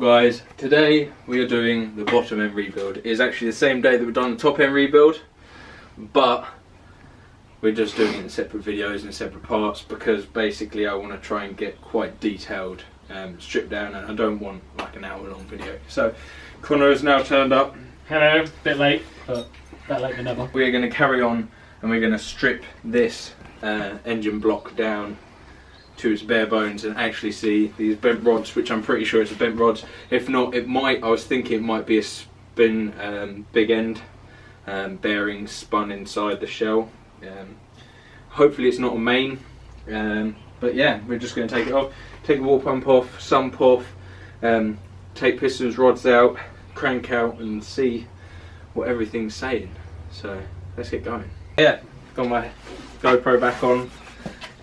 guys? Today we are doing the bottom end rebuild. It's actually the same day that we've done the top end rebuild, but we're just doing it in separate videos and separate parts because basically I want to try and get quite detailed, stripped down, and I don't want like an hour long video. So Connor has now turned up. Hello, bit late, but better late than never. We're going to carry on and we're going to strip this engine block down to its bare bones and actually see these bent rods, which I'm pretty sure it's a bent rods. If not, it might, I was thinking it might be a spin big end bearing spun inside the shell. Hopefully it's not a main, but yeah, we're just going to take it off, take the water pump off, sump off, take pistons, rods out, crank out and see what everything's saying. So let's get going. Yeah, got my GoPro back on,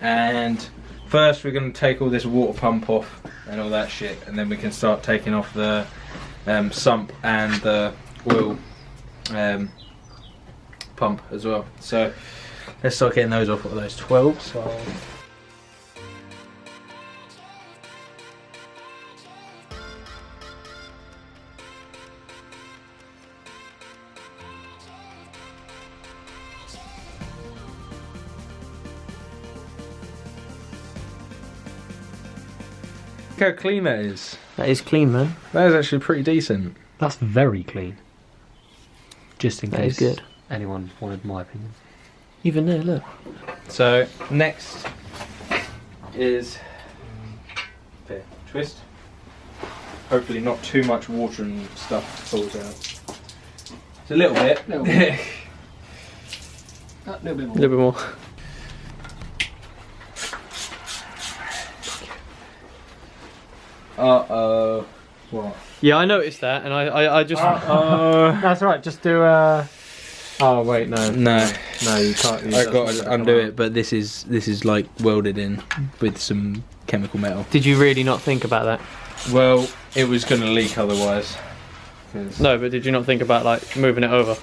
and first we're going to take all this water pump off and all that shit, and then we can start taking off the sump and the oil pump as well. So let's start getting those off. What are those, 12? So look how clean that is. That is clean, man. That is actually pretty decent. That's very clean. Just in That case is good. anyone wanted my opinion. Even there, look. So next is the twist. Hopefully not too much water and stuff falls out. It's a little bit. Little bit. A little bit more. A little bit more. Uh-oh. What? Yeah, I noticed that, and I just. That's right. Just do. Oh wait, no. No, you can't. I got to undo it, but this is like welded in with some chemical metal. Did you really not think about that? Well, it was going to leak otherwise. No, but did you not think about like moving it over?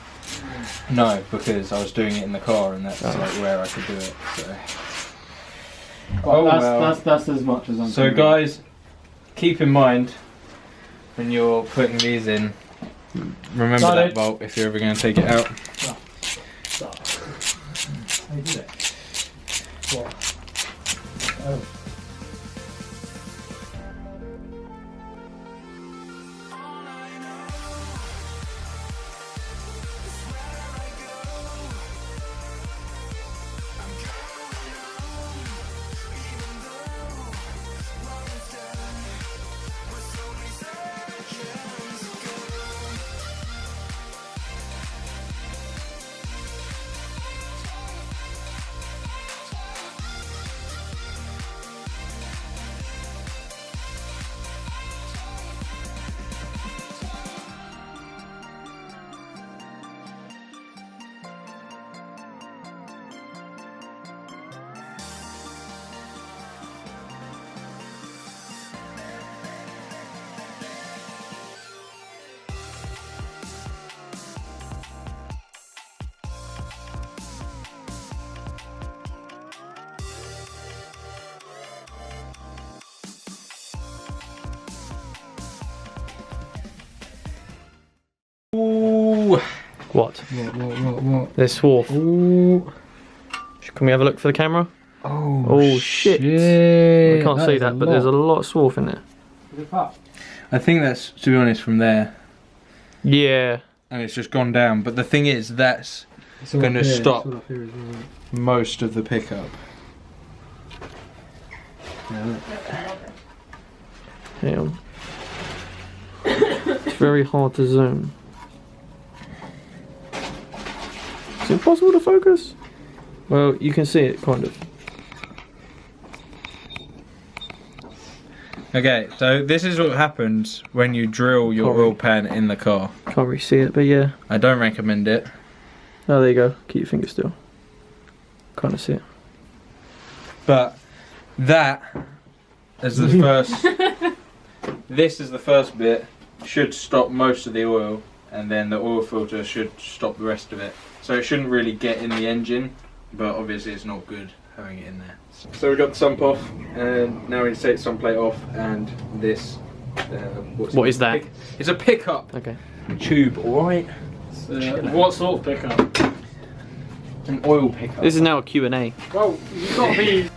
No, because I was doing it in the car, and that's like where I could do it. So. That's as much as I'm. So guys, keep in mind when you're putting these in, remember that bolt if you're ever going to take it out. How you do it? What? Oh. Ooh. What? What? There's swarf. Ooh. Can we have a look for the camera? Oh shit. We can't see that, but there's a lot of swarf in there. I think that's, to be honest, from there. Yeah. And it's just gone down. But the thing is, that's going to stop most of the pickup. Hang on. It's very hard to zoom. Is it possible to focus? Well, you can see it, kind of. Okay, so this is what happens when you drill your oil pan in the car. Can't really see it, but yeah. I don't recommend it. Oh, there you go. Keep your finger still. Kind of see it. But that is the first. This is the first bit. Should stop most of the oil, and then the oil filter should stop the rest of it. So it shouldn't really get in the engine, but obviously it's not good having it in there. So we got the sump off, and now we need to take the sump plate off and this What is that? It's a pickup Okay. tube, alright? What sort of pickup? An oil pickup. This is now a Q&A. Well, you've got to be.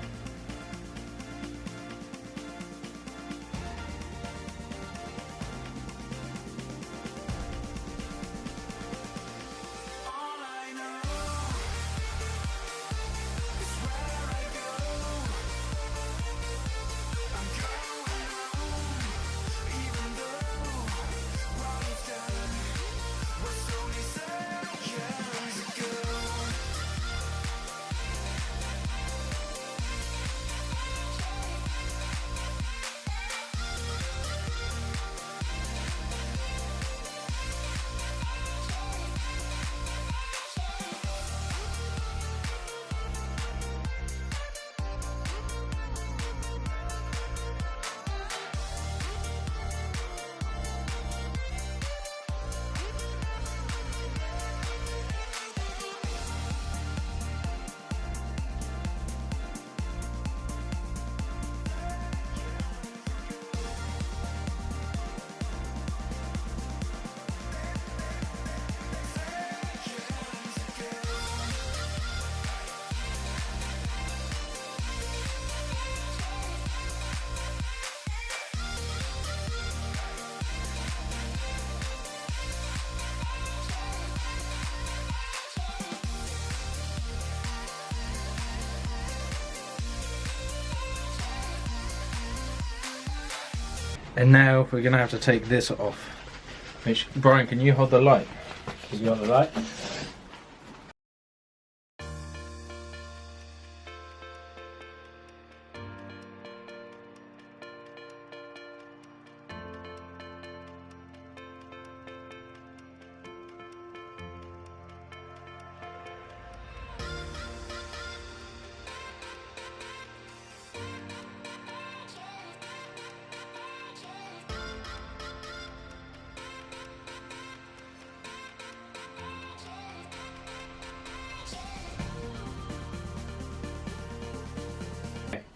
And now we're gonna have to take this off. Which, Brian, can you hold the light? You got the light?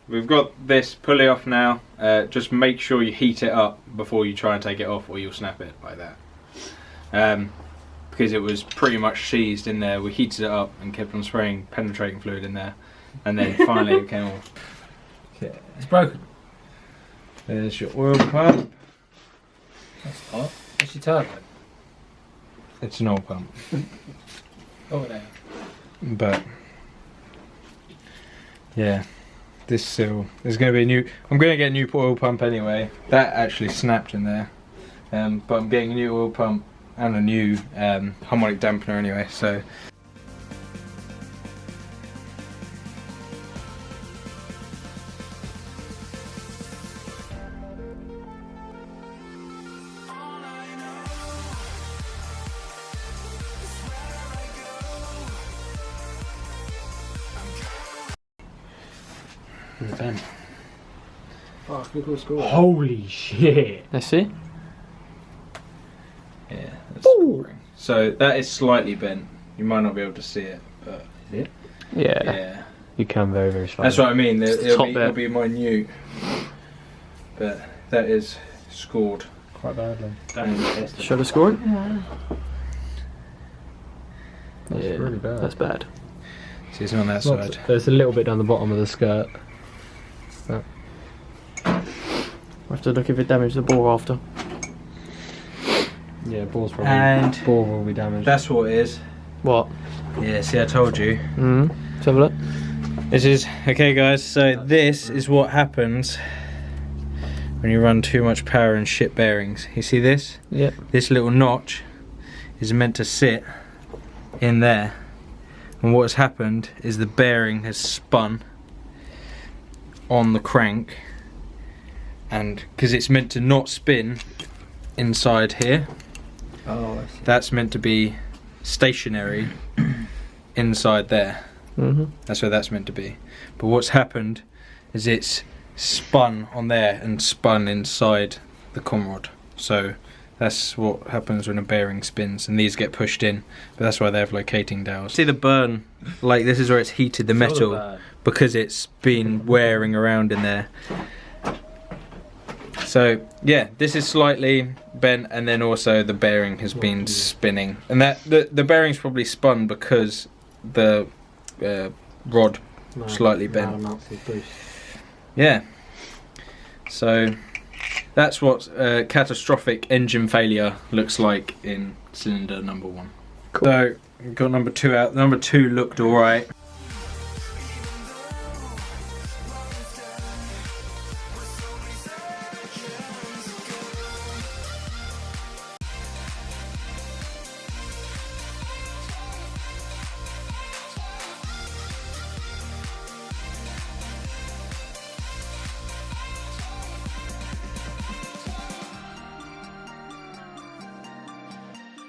We've got this pulley off now. Just make sure you heat it up before you try and take it off, or you'll snap it like that. Because it was pretty much seized in there. We heated it up and kept on spraying penetrating fluid in there, and then finally it came off. Okay. It's broken. There's your oil pump. That's hot. What's your turbo? It's an oil pump, Over there. but yeah. This seal is going to be a new. I'm going to get a new oil pump anyway. That actually snapped in there, but I'm getting a new oil pump and a new harmonic dampener anyway. So. Then. Fuck, look what's going on. Holy shit. Let's see. Yeah, that's boring. So that is slightly bent. You might not be able to see it, but Yeah. yeah. You can very, very slightly. That's what I mean. It'll Top be minute, but that is scored. Quite badly. Should I score it? That's really bad. That's bad. See, it's on that side. There's a little bit down the bottom of the skirt. We'll have to look if it damaged the bore after. Yeah, bore's probably. And bore will be damaged. that's what it is. What? Yeah, see, I told you. Let's have a look. This is okay, guys. So this is what happens when you run too much power in shit bearings. You see this? Yep. This little notch is meant to sit in there, and what has happened is the bearing has spun on the crank, and because it's meant to not spin inside here, that's meant to be stationary inside there. That's where that's meant to be. But what's happened is it's spun on there and spun inside the conrod. So that's what happens when a bearing spins, and these get pushed in. But that's why they have locating dowels. See the burn? Like, this is where it's heated the metal because it's been wearing around in there. So yeah, this is slightly bent, and then also the bearing has been spinning, and that the bearing's probably spun because the rod slightly bent. Yeah. So that's what catastrophic engine failure looks like in cylinder number 1. Cool. So we've got number 2 out. Number 2 looked alright.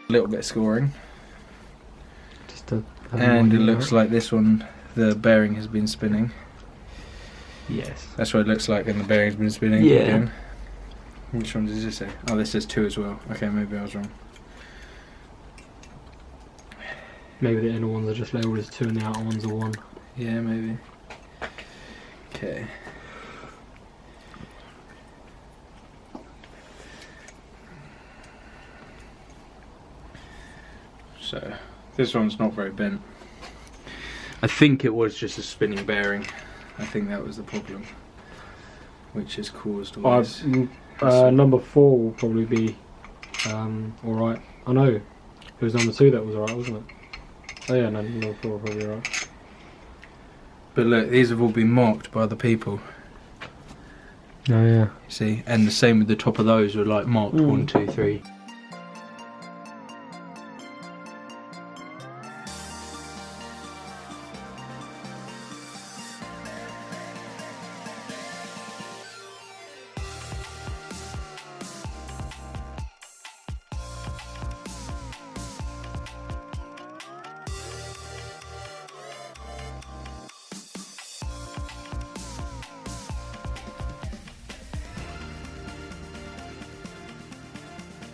A little bit of scoring, and it looks like this one, the bearing has been spinning. Yes, that's what it looks like, and the bearing's been spinning again. Which one does this say? Oh, this says 2 as well. Okay, maybe I was wrong. Maybe the inner ones are just labelled as 2 and the outer ones are 1. Yeah, maybe. Okay. So this one's not very bent. I think it was just a spinning bearing. I think that was the problem, which has caused all this. Number 4 will probably be alright. I know. It was number 2 that was alright, wasn't it? Oh yeah, no, number 4 will probably alright. But look, these have all been marked by the people. Oh yeah. See, and the same with the top of those were like marked 1, 2, 3.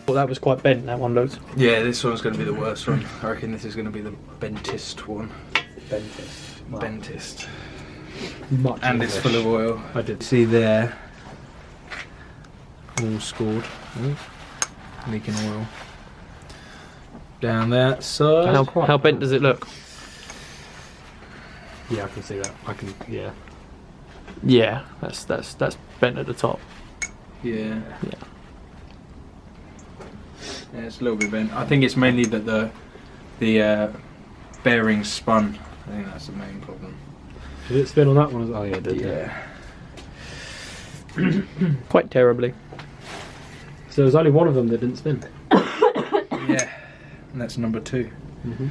Well, that was quite bent, that one looked. Yeah, this one's going to be the worst one. I reckon this is going to be the bentest one. Bentest. Wow. Bentest. Much and English. It's full of oil. I did see there. All scored. Leaking oil. Down that side. How bent does it look? Yeah, I can see that. I can. Yeah. Yeah, that's bent at the top. Yeah. Yeah. Yeah, it's a little bit bent. I think it's mainly that the bearings spun. I think that's the main problem. Did it spin on that one? Oh yeah, it did. Yeah. Quite terribly. So there's only one of them that didn't spin. Yeah, and that's number 2. Mm-hmm.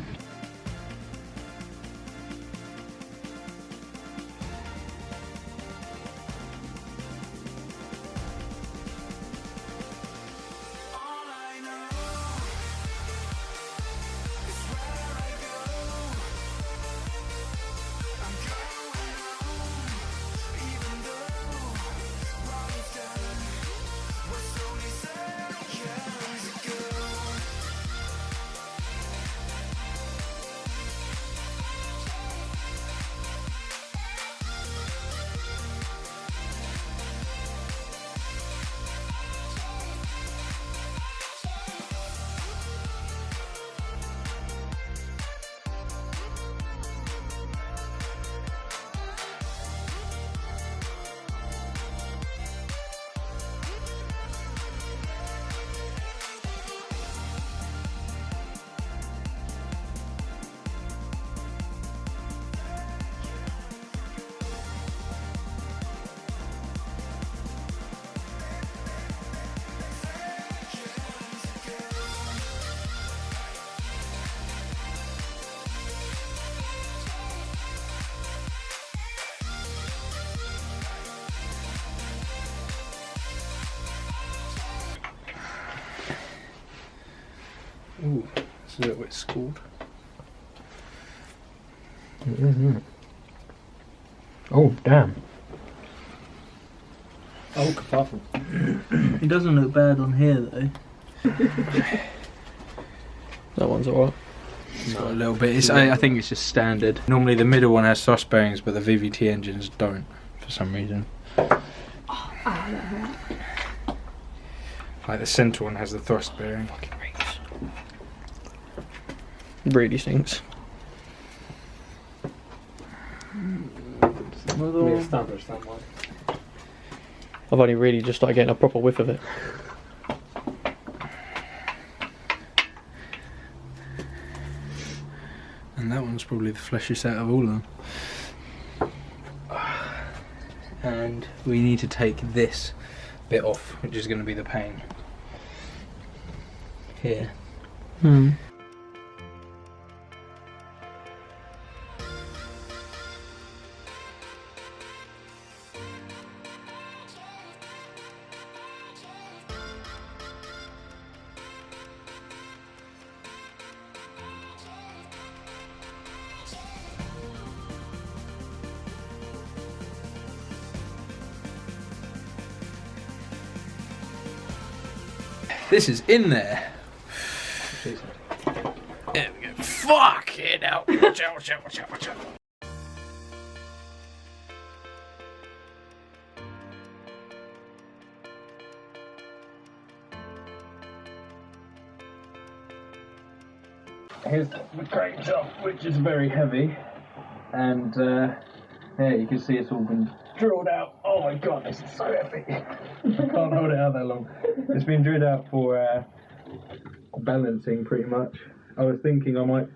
Ooh, it's a little bit scored. It is, isn't it? Oh, damn. Oh, kerfuffle. It doesn't look bad on here though. That one's alright. It's got a little bit. I think it's just standard. Normally the middle one has thrust bearings, but the VVT engines don't for some reason. Oh, that hurt. Like the centre one has the thrust bearing. Fucking rings. Really stinks. I've only really just started getting a proper whiff of it. And that one's probably the fleshiest out of all of them. And we need to take this bit off, which is going to be the pain. Here. This is in there. There we go. Fuck it out. Watch out, watch out, watch out, watch out. Here's the crankshaft, which is very heavy. And yeah, you can see it's all been drilled out. Oh my god, this is so heavy. I can't hold it out that long. It's been drilled out for balancing pretty much. I was thinking I might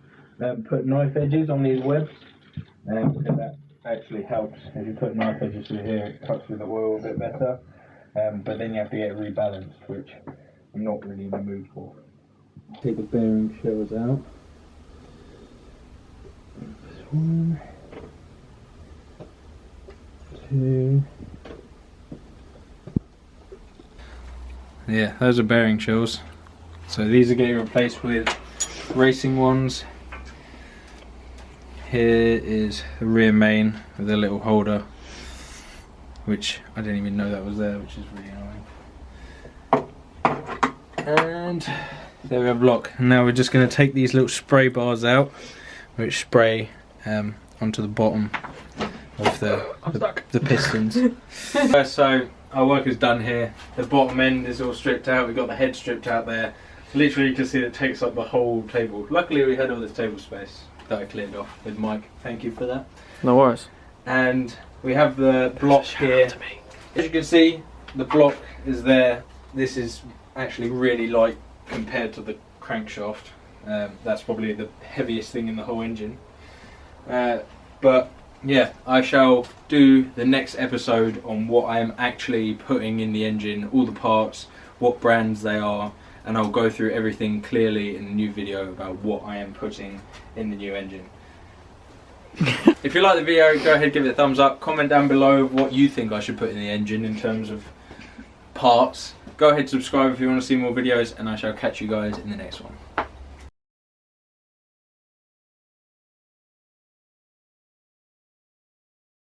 put knife edges on these webs, because that actually helps. If you put knife edges through here, it cuts through the oil a bit better, but then you have to get it rebalanced, which I'm not really in the mood for. Take the bearing shells out. This one. 2. Yeah, those are bearing shells. So these are getting replaced with racing ones. Here is the rear main with a little holder, which I didn't even know that was there, which is really annoying. And there we have block. Now we're just going to take these little spray bars out, which spray onto the bottom of the pistons. So our work is done here. The bottom end is all stripped out. We've got the head stripped out there. Literally you can see it takes up the whole table. Luckily we had all this table space that I cleared off with Mike. Thank you for that. No worries. And we have the block here. As you can see, the block is there. This is actually really light compared to the crankshaft. That's probably the heaviest thing in the whole engine. But yeah, I shall do the next episode on what I am actually putting in the engine, all the parts, what brands they are, and I'll go through everything clearly in a new video about what I am putting in the new engine. If you like the video, go ahead, give it a thumbs up, comment down below what you think I should put in the engine in terms of parts. Go ahead, subscribe if you want to see more videos, and I shall catch you guys in the next one.